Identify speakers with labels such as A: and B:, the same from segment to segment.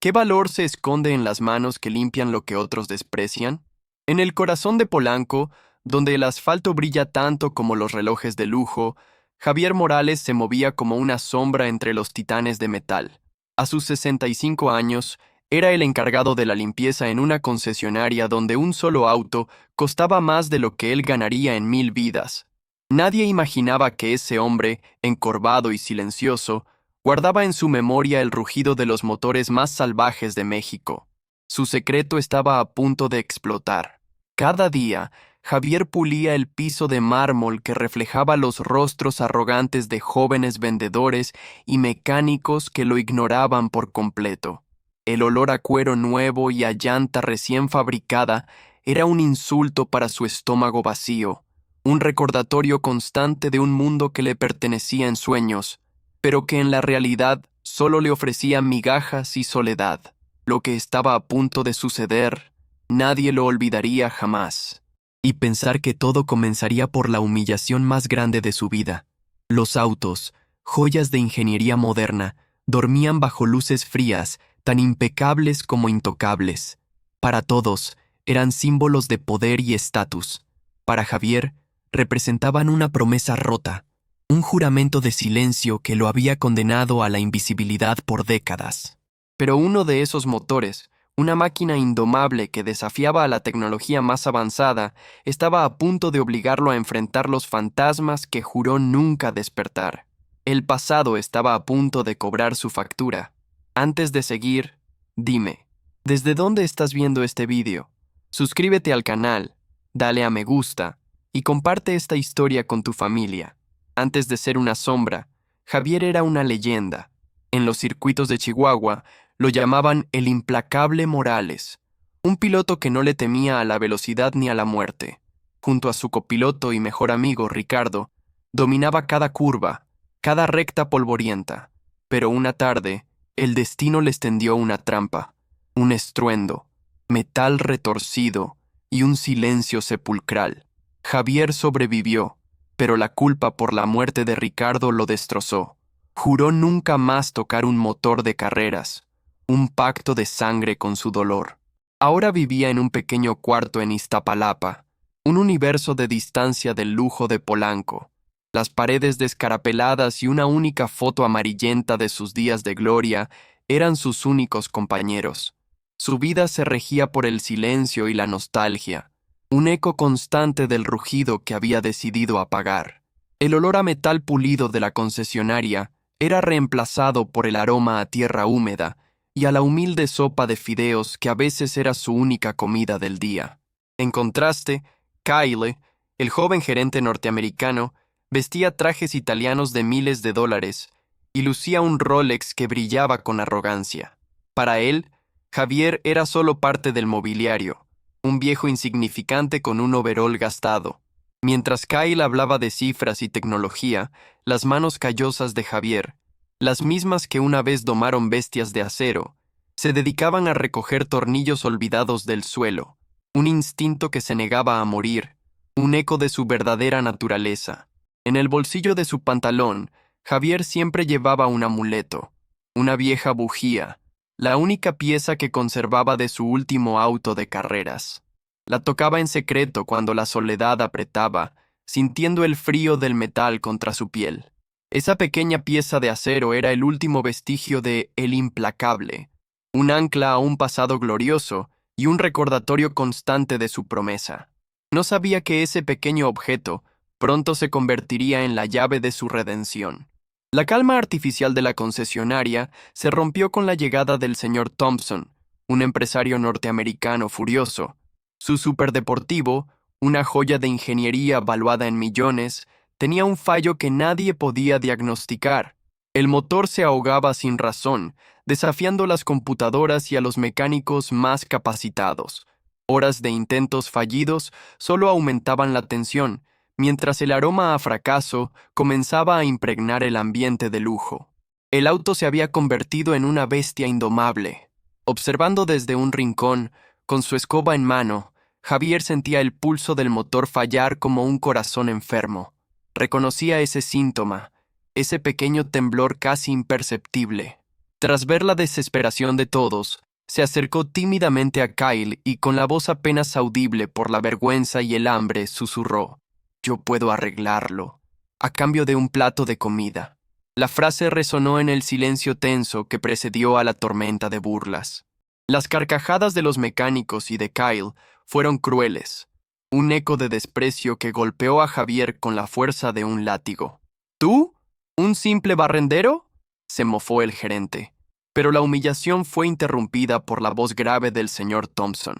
A: ¿Qué valor se esconde en las manos que limpian lo que otros desprecian? En el corazón de Polanco, donde el asfalto brilla tanto como los relojes de lujo, Javier Morales se movía como una sombra entre los titanes de metal. A sus 65 años, era el encargado de la limpieza en una concesionaria donde un solo auto costaba más de lo que él ganaría en 1000 vidas. Nadie imaginaba que ese hombre, encorvado y silencioso, guardaba en su memoria el rugido de los motores más salvajes de México. Su secreto estaba a punto de explotar. Cada día, Javier pulía el piso de mármol que reflejaba los rostros arrogantes de jóvenes vendedores y mecánicos que lo ignoraban por completo. El olor a cuero nuevo y a llanta recién fabricada era un insulto para su estómago vacío, un recordatorio constante de un mundo que le pertenecía en sueños, pero que en la realidad solo le ofrecía migajas y soledad. Lo que estaba a punto de suceder, nadie lo olvidaría jamás. Y pensar que todo comenzaría por la humillación más grande de su vida. Los autos, joyas de ingeniería moderna, dormían bajo luces frías, tan impecables como intocables. Para todos, eran símbolos de poder y estatus. Para Javier, representaban una promesa rota, un juramento de silencio que lo había condenado a la invisibilidad por décadas. Pero uno de esos motores, una máquina indomable que desafiaba a la tecnología más avanzada, estaba a punto de obligarlo a enfrentar los fantasmas que juró nunca despertar. El pasado estaba a punto de cobrar su factura. Antes de seguir, dime, ¿desde dónde estás viendo este vídeo? Suscríbete al canal, dale a me gusta y comparte esta historia con tu familia. Antes de ser una sombra, Javier era una leyenda. En los circuitos de Chihuahua, lo llamaban el implacable Morales, un piloto que no le temía a la velocidad ni a la muerte. Junto a su copiloto y mejor amigo, Ricardo, dominaba cada curva, cada recta polvorienta. Pero una tarde, el destino les tendió una trampa, un estruendo, metal retorcido y un silencio sepulcral. Javier sobrevivió, pero la culpa por la muerte de Ricardo lo destrozó. Juró nunca más tocar un motor de carreras, un pacto de sangre con su dolor. Ahora vivía en un pequeño cuarto en Iztapalapa, un universo de distancia del lujo de Polanco. Las paredes descarapeladas y una única foto amarillenta de sus días de gloria eran sus únicos compañeros. Su vida se regía por el silencio y la nostalgia, un eco constante del rugido que había decidido apagar. El olor a metal pulido de la concesionaria era reemplazado por el aroma a tierra húmeda y a la humilde sopa de fideos que a veces era su única comida del día. En contraste, Kyle, el joven gerente norteamericano, vestía trajes italianos de miles de dólares y lucía un Rolex que brillaba con arrogancia. Para él, Javier era solo parte del mobiliario, un viejo insignificante con un overol gastado. Mientras Kyle hablaba de cifras y tecnología, las manos callosas de Javier, las mismas que una vez domaron bestias de acero, se dedicaban a recoger tornillos olvidados del suelo, un instinto que se negaba a morir, un eco de su verdadera naturaleza. En el bolsillo de su pantalón, Javier siempre llevaba un amuleto, una vieja bujía, la única pieza que conservaba de su último auto de carreras. La tocaba en secreto cuando la soledad apretaba, sintiendo el frío del metal contra su piel. Esa pequeña pieza de acero era el último vestigio de El Implacable, un ancla a un pasado glorioso y un recordatorio constante de su promesa. No sabía que ese pequeño objeto pronto se convertiría en la llave de su redención. La calma artificial de la concesionaria se rompió con la llegada del señor Thompson, un empresario norteamericano furioso. Su superdeportivo, una joya de ingeniería valuada en millones, tenía un fallo que nadie podía diagnosticar. El motor se ahogaba sin razón, desafiando las computadoras y a los mecánicos más capacitados. Horas de intentos fallidos solo aumentaban la tensión, mientras el aroma a fracaso comenzaba a impregnar el ambiente de lujo. El auto se había convertido en una bestia indomable. Observando desde un rincón, con su escoba en mano, Javier sentía el pulso del motor fallar como un corazón enfermo. Reconocía ese síntoma, ese pequeño temblor casi imperceptible. Tras ver la desesperación de todos, se acercó tímidamente a Kyle y con la voz apenas audible por la vergüenza y el hambre susurró: «Yo puedo arreglarlo, a cambio de un plato de comida». La frase resonó en el silencio tenso que precedió a la tormenta de burlas. Las carcajadas de los mecánicos y de Kyle fueron crueles, un eco de desprecio que golpeó a Javier con la fuerza de un látigo. «¿Tú? ¿Un simple barrendero?», se mofó el gerente. Pero la humillación fue interrumpida por la voz grave del señor Thompson.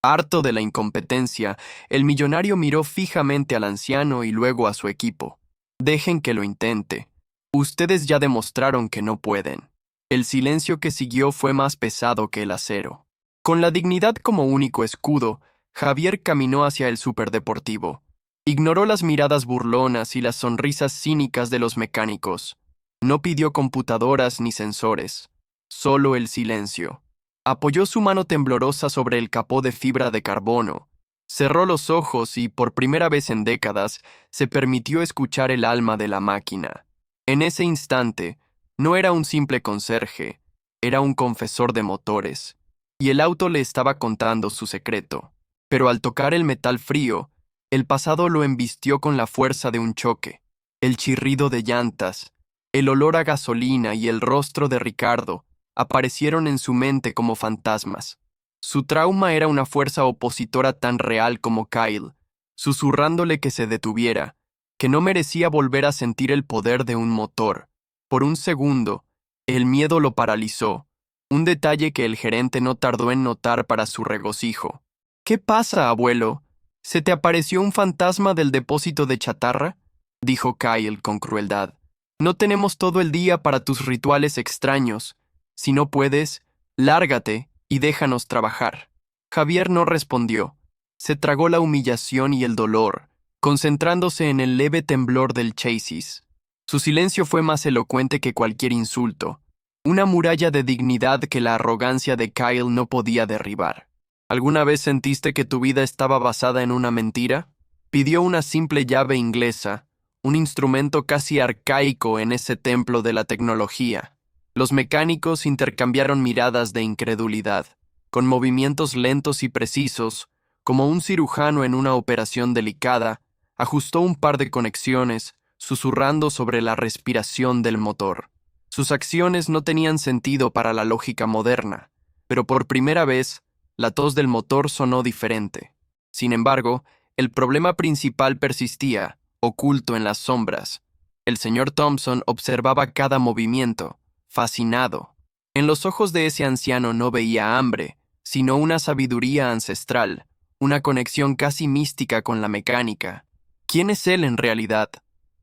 A: Harto de la incompetencia, el millonario miró fijamente al anciano y luego a su equipo. «Dejen que lo intente. Ustedes ya demostraron que no pueden». El silencio que siguió fue más pesado que el acero. Con la dignidad como único escudo, Javier caminó hacia el superdeportivo. Ignoró las miradas burlonas y las sonrisas cínicas de los mecánicos. No pidió computadoras ni sensores, solo el silencio. Apoyó su mano temblorosa sobre el capó de fibra de carbono. Cerró los ojos y, por primera vez en décadas, se permitió escuchar el alma de la máquina. En ese instante, no era un simple conserje, era un confesor de motores, y el auto le estaba contando su secreto. Pero al tocar el metal frío, el pasado lo embistió con la fuerza de un choque. El chirrido de llantas, el olor a gasolina y el rostro de Ricardo aparecieron en su mente como fantasmas. Su trauma era una fuerza opositora tan real como Kyle, susurrándole que se detuviera, que no merecía volver a sentir el poder de un motor. Por un segundo, el miedo lo paralizó, un detalle que el gerente no tardó en notar para su regocijo. «¿Qué pasa, abuelo? ¿Se te apareció un fantasma del depósito de chatarra?», dijo Kyle con crueldad. «No tenemos todo el día para tus rituales extraños. Si no puedes, lárgate y déjanos trabajar». Javier no respondió. Se tragó la humillación y el dolor, concentrándose en el leve temblor del chasis. Su silencio fue más elocuente que cualquier insulto, una muralla de dignidad que la arrogancia de Kyle no podía derribar. «¿Alguna vez sentiste que tu vida estaba basada en una mentira?». Pidió una simple llave inglesa, un instrumento casi arcaico en ese templo de la tecnología. Los mecánicos intercambiaron miradas de incredulidad, con movimientos lentos y precisos, como un cirujano en una operación delicada, ajustó un par de conexiones, susurrando sobre la respiración del motor. Sus acciones no tenían sentido para la lógica moderna, pero por primera vez, la tos del motor sonó diferente. Sin embargo, el problema principal persistía, oculto en las sombras. El señor Thompson observaba cada movimiento, fascinado. En los ojos de ese anciano no veía hambre, sino una sabiduría ancestral, una conexión casi mística con la mecánica. «¿Quién es él en realidad?»,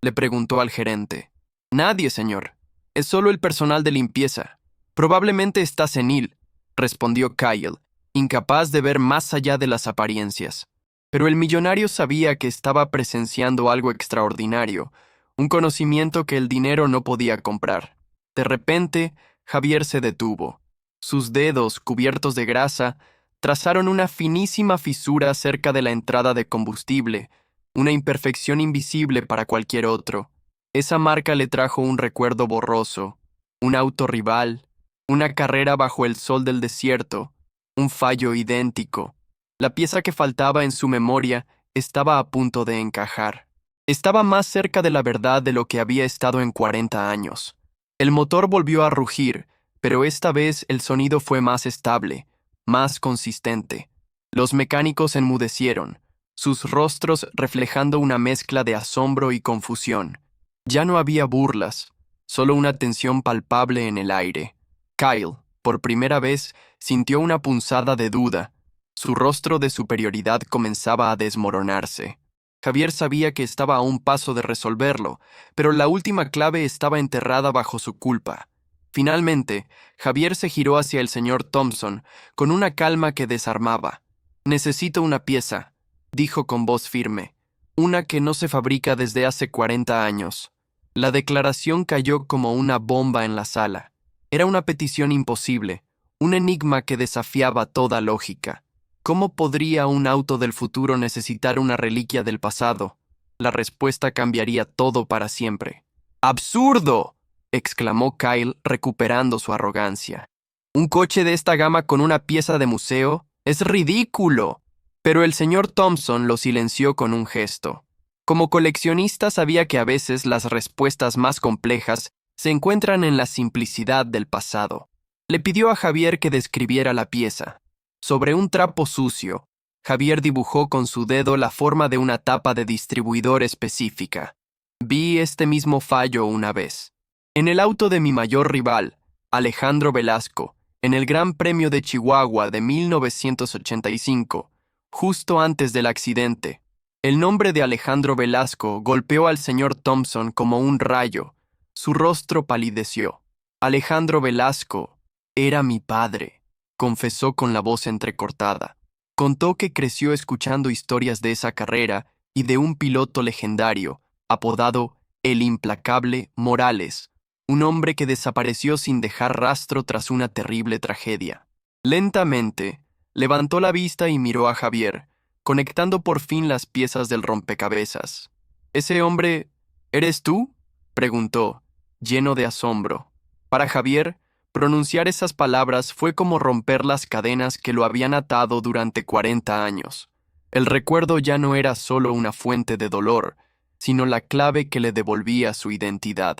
A: le preguntó al gerente. «Nadie, señor. Es solo el personal de limpieza. Probablemente está senil», respondió Kyle, incapaz de ver más allá de las apariencias. Pero el millonario sabía que estaba presenciando algo extraordinario, un conocimiento que el dinero no podía comprar. De repente, Javier se detuvo. Sus dedos, cubiertos de grasa, trazaron una finísima fisura cerca de la entrada de combustible, una imperfección invisible para cualquier otro. Esa marca le trajo un recuerdo borroso, un auto rival, una carrera bajo el sol del desierto, un fallo idéntico. La pieza que faltaba en su memoria estaba a punto de encajar. Estaba más cerca de la verdad de lo que había estado en 40 años. El motor volvió a rugir, pero esta vez el sonido fue más estable, más consistente. Los mecánicos enmudecieron, sus rostros reflejando una mezcla de asombro y confusión. Ya no había burlas, solo una tensión palpable en el aire. Kyle, por primera vez, sintió una punzada de duda. Su rostro de superioridad comenzaba a desmoronarse. Javier sabía que estaba a un paso de resolverlo, pero la última clave estaba enterrada bajo su culpa. Finalmente, Javier se giró hacia el señor Thompson con una calma que desarmaba. «Necesito una pieza», dijo con voz firme, «una que no se fabrica desde hace 40 años». La declaración cayó como una bomba en la sala. Era una petición imposible, un enigma que desafiaba toda lógica. ¿Cómo podría un auto del futuro necesitar una reliquia del pasado? La respuesta cambiaría todo para siempre. «¡Absurdo!», exclamó Kyle recuperando su arrogancia. Un coche de esta gama con una pieza de museo es ridículo. Pero el señor Thompson lo silenció con un gesto. Como coleccionista sabía que a veces las respuestas más complejas se encuentran en la simplicidad del pasado. Le pidió a Javier que describiera la pieza. Sobre un trapo sucio, Javier dibujó con su dedo la forma de una tapa de distribuidor específica. Vi este mismo fallo una vez. En el auto de mi mayor rival, Alejandro Velasco, en el Gran Premio de Chihuahua de 1985, justo antes del accidente, el nombre de Alejandro Velasco golpeó al señor Thompson como un rayo. Su rostro palideció. Alejandro Velasco era mi padre, confesó con la voz entrecortada. Contó que creció escuchando historias de esa carrera y de un piloto legendario, apodado El Implacable Morales, un hombre que desapareció sin dejar rastro tras una terrible tragedia. Lentamente, levantó la vista y miró a Javier, conectando por fin las piezas del rompecabezas. ¿Ese hombre eres tú?, preguntó, lleno de asombro. Para Javier, pronunciar esas palabras fue como romper las cadenas que lo habían atado durante 40 años. El recuerdo ya no era solo una fuente de dolor, sino la clave que le devolvía su identidad.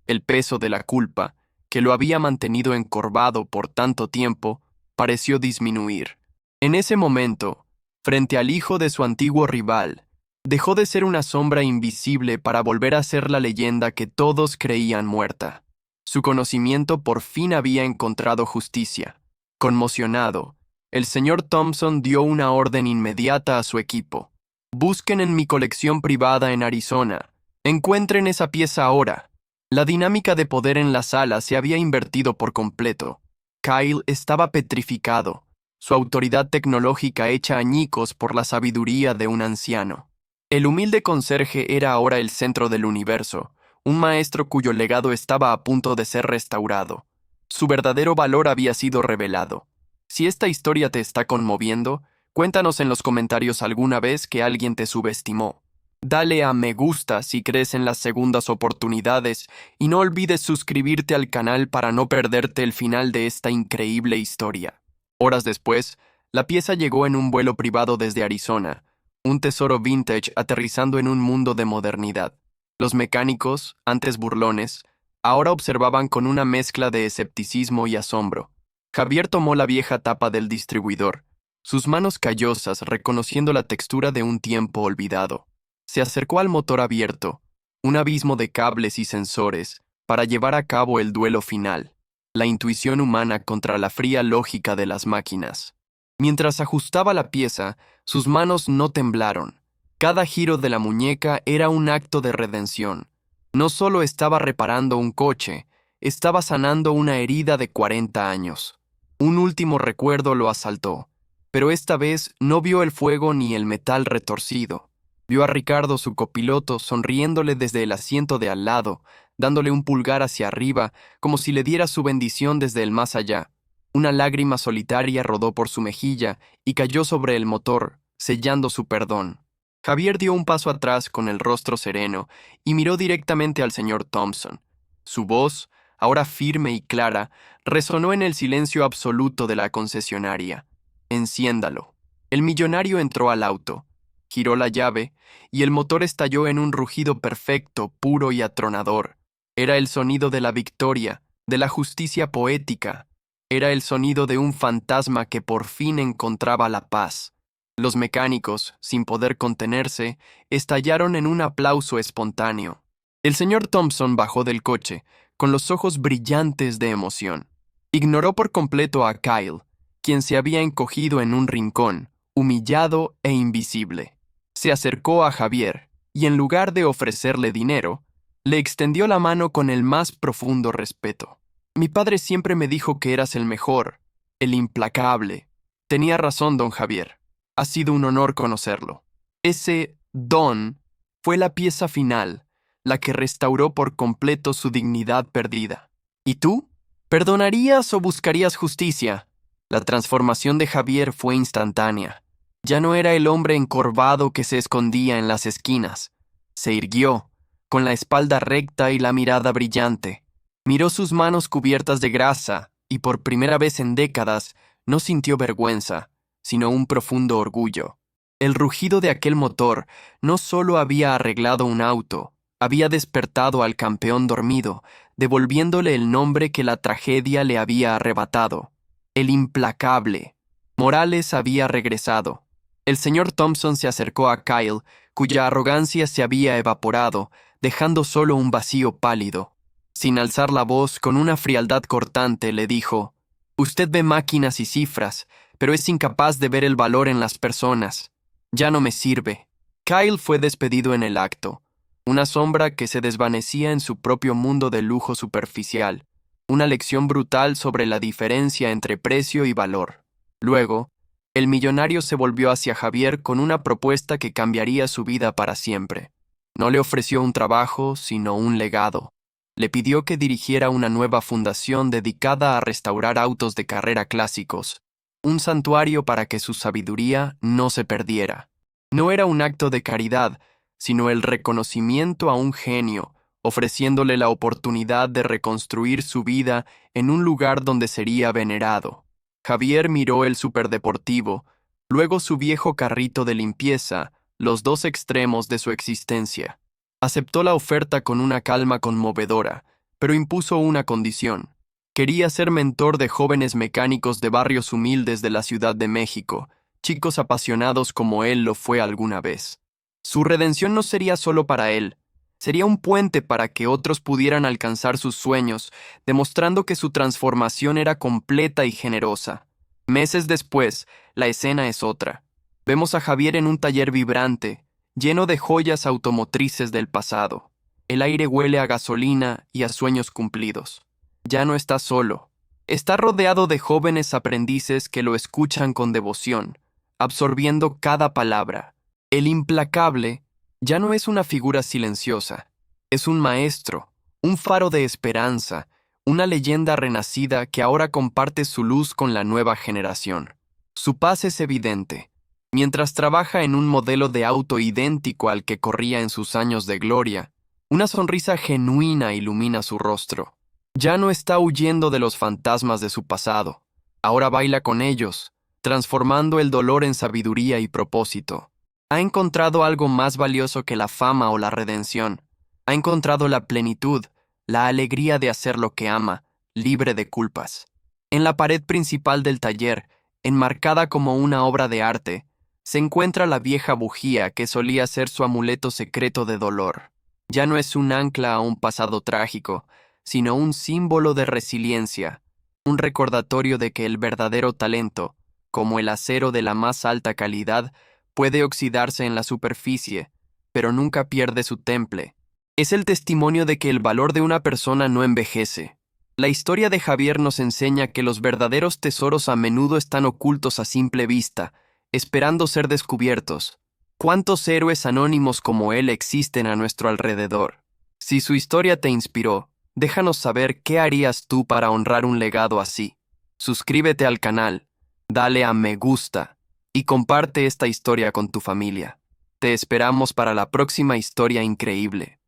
A: El peso de la culpa, que lo había mantenido encorvado por tanto tiempo, pareció disminuir. En ese momento, frente al hijo de su antiguo rival, dejó de ser una sombra invisible para volver a ser la leyenda que todos creían muerta. Su conocimiento por fin había encontrado justicia. Conmocionado, el señor Thompson dio una orden inmediata a su equipo. Busquen en mi colección privada en Arizona. Encuentren esa pieza ahora. La dinámica de poder en la sala se había invertido por completo. Kyle estaba petrificado, su autoridad tecnológica hecha añicos por la sabiduría de un anciano. El humilde conserje era ahora el centro del universo, un maestro cuyo legado estaba a punto de ser restaurado. Su verdadero valor había sido revelado. Si esta historia te está conmoviendo, cuéntanos en los comentarios alguna vez que alguien te subestimó. Dale a me gusta si crees en las segundas oportunidades y no olvides suscribirte al canal para no perderte el final de esta increíble historia. Horas después, la pieza llegó en un vuelo privado desde Arizona, un tesoro vintage aterrizando en un mundo de modernidad. Los mecánicos, antes burlones, ahora observaban con una mezcla de escepticismo y asombro. Javier tomó la vieja tapa del distribuidor, sus manos callosas reconociendo la textura de un tiempo olvidado. Se acercó al motor abierto, un abismo de cables y sensores, para llevar a cabo el duelo final, la intuición humana contra la fría lógica de las máquinas. Mientras ajustaba la pieza, sus manos no temblaron. Cada giro de la muñeca era un acto de redención. No solo estaba reparando un coche, estaba sanando una herida de 40 años. Un último recuerdo lo asaltó, pero esta vez no vio el fuego ni el metal retorcido. Vio a Ricardo, su copiloto, sonriéndole desde el asiento de al lado, dándole un pulgar hacia arriba, como si le diera su bendición desde el más allá. Una lágrima solitaria rodó por su mejilla y cayó sobre el motor, sellando su perdón. Javier dio un paso atrás con el rostro sereno y miró directamente al señor Thompson. Su voz, ahora firme y clara, resonó en el silencio absoluto de la concesionaria. «Enciéndalo». El millonario entró al auto. Giró la llave, y el motor estalló en un rugido perfecto, puro y atronador. Era el sonido de la victoria, de la justicia poética. Era el sonido de un fantasma que por fin encontraba la paz. Los mecánicos, sin poder contenerse, estallaron en un aplauso espontáneo. El señor Thompson bajó del coche, con los ojos brillantes de emoción. Ignoró por completo a Kyle, quien se había encogido en un rincón, humillado e invisible. Se acercó a Javier y, en lugar de ofrecerle dinero, le extendió la mano con el más profundo respeto. «Mi padre siempre me dijo que eras el mejor, el implacable». Tenía razón, don Javier. Ha sido un honor conocerlo. Ese don fue la pieza final, la que restauró por completo su dignidad perdida. ¿Y tú? ¿Perdonarías o buscarías justicia? La transformación de Javier fue instantánea. Ya no era el hombre encorvado que se escondía en las esquinas. Se irguió, con la espalda recta y la mirada brillante. Miró sus manos cubiertas de grasa y por primera vez en décadas no sintió vergüenza, sino un profundo orgullo. El rugido de aquel motor no solo había arreglado un auto, había despertado al campeón dormido, devolviéndole el nombre que la tragedia le había arrebatado. El implacable. Morales había regresado. El señor Thompson se acercó a Kyle, cuya arrogancia se había evaporado, dejando solo un vacío pálido. Sin alzar la voz, con una frialdad cortante, le dijo: «Usted ve máquinas y cifras, pero es incapaz de ver el valor en las personas. Ya no me sirve». Kyle fue despedido en el acto, una sombra que se desvanecía en su propio mundo de lujo superficial, una lección brutal sobre la diferencia entre precio y valor. Luego, el millonario se volvió hacia Javier con una propuesta que cambiaría su vida para siempre. No le ofreció un trabajo, sino un legado. Le pidió que dirigiera una nueva fundación dedicada a restaurar autos de carrera clásicos, un santuario para que su sabiduría no se perdiera. No era un acto de caridad, sino el reconocimiento a un genio, ofreciéndole la oportunidad de reconstruir su vida en un lugar donde sería venerado. Javier miró el superdeportivo, luego su viejo carrito de limpieza, los dos extremos de su existencia. Aceptó la oferta con una calma conmovedora, pero impuso una condición. Quería ser mentor de jóvenes mecánicos de barrios humildes de la Ciudad de México, chicos apasionados como él lo fue alguna vez. Su redención no sería solo para él, sería un puente para que otros pudieran alcanzar sus sueños, demostrando que su transformación era completa y generosa. Meses después, la escena es otra. Vemos a Javier en un taller vibrante, lleno de joyas automotrices del pasado. El aire huele a gasolina y a sueños cumplidos. Ya no está solo. Está rodeado de jóvenes aprendices que lo escuchan con devoción, absorbiendo cada palabra. El implacable ya no es una figura silenciosa, es un maestro, un faro de esperanza, una leyenda renacida que ahora comparte su luz con la nueva generación. Su paz es evidente. Mientras trabaja en un modelo de auto idéntico al que corría en sus años de gloria, una sonrisa genuina ilumina su rostro. Ya no está huyendo de los fantasmas de su pasado. Ahora baila con ellos, transformando el dolor en sabiduría y propósito. Ha encontrado algo más valioso que la fama o la redención. Ha encontrado la plenitud, la alegría de hacer lo que ama, libre de culpas. En la pared principal del taller, enmarcada como una obra de arte, se encuentra la vieja bujía que solía ser su amuleto secreto de dolor. Ya no es un ancla a un pasado trágico, sino un símbolo de resiliencia, un recordatorio de que el verdadero talento, como el acero de la más alta calidad, puede oxidarse en la superficie, pero nunca pierde su temple. Es el testimonio de que el valor de una persona no envejece. La historia de Javier nos enseña que los verdaderos tesoros a menudo están ocultos a simple vista, esperando ser descubiertos. ¿Cuántos héroes anónimos como él existen a nuestro alrededor? Si su historia te inspiró, déjanos saber qué harías tú para honrar un legado así. Suscríbete al canal, dale a me gusta y comparte esta historia con tu familia. Te esperamos para la próxima historia increíble.